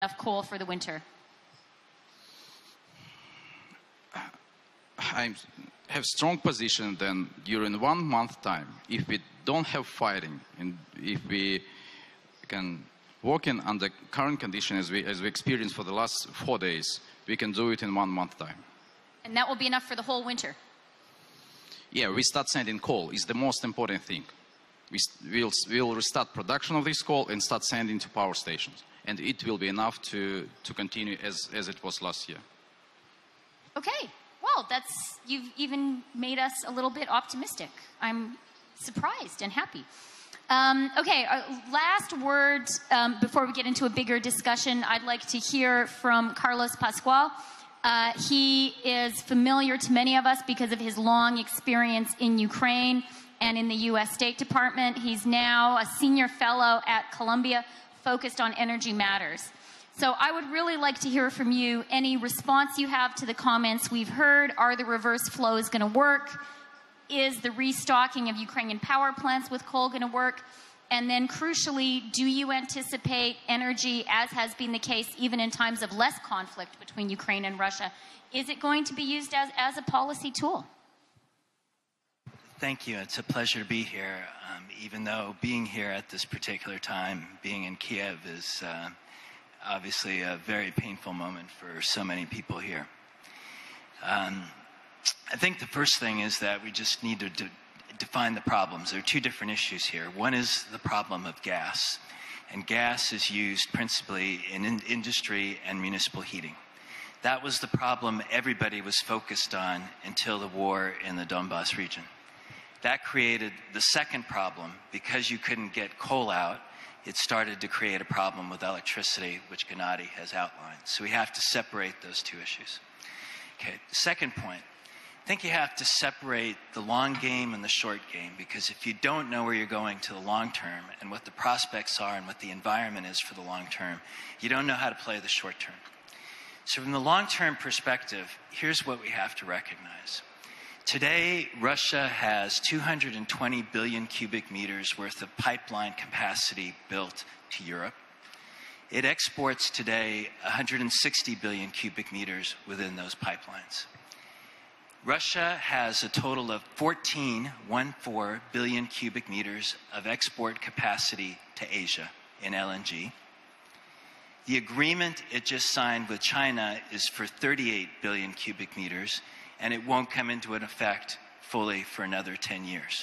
enough coal for the winter? I have strong position then during 1 month time, if we don't have fighting and if we can work in under current conditions as we experienced for the last 4 days, we can do it in 1 month time. And that will be enough for the whole winter? Yeah, we start sending coal is the most important thing. We'll restart production of this coal and start sending to power stations. And it will be enough to continue as it was last year. Okay, well, you've even made us a little bit optimistic. I'm surprised and happy. Okay, last word before we get into a bigger discussion. I'd like to hear from Carlos Pascual. He is familiar to many of us because of his long experience in Ukraine and in the U.S. State Department. He's now a senior fellow at Columbia focused on energy matters. So I would really like to hear from you any response you have to the comments we've heard. Are the reverse flows going to work? Is the restocking of Ukrainian power plants with coal going to work? And then crucially, do you anticipate energy, as has been the case even in times of less conflict between Ukraine and Russia, is it going to be used as a policy tool? Thank you. It's a pleasure to be here, even though being here at this particular time, being in Kiev, is obviously a very painful moment for so many people here. I think the first thing is that we just need to define the problems. There are two different issues here. One is the problem of gas, and gas is used principally in industry and municipal heating. That was the problem everybody was focused on until the war in the Donbas region. That created the second problem. Because you couldn't get coal out, it started to create a problem with electricity, which Gennady has outlined. So we have to separate those two issues. Okay, the second point. I think you have to separate the long game and the short game, because if you don't know where you're going to the long term and what the prospects are and what the environment is for the long term, you don't know how to play the short term. So from the long-term perspective, here's what we have to recognize. Today, Russia has 220 billion cubic meters worth of pipeline capacity built to Europe. It exports today 160 billion cubic meters within those pipelines. Russia has a total of 14 billion cubic meters of export capacity to Asia in LNG. The agreement it just signed with China is for 38 billion cubic meters, and it won't come into effect fully for another 10 years.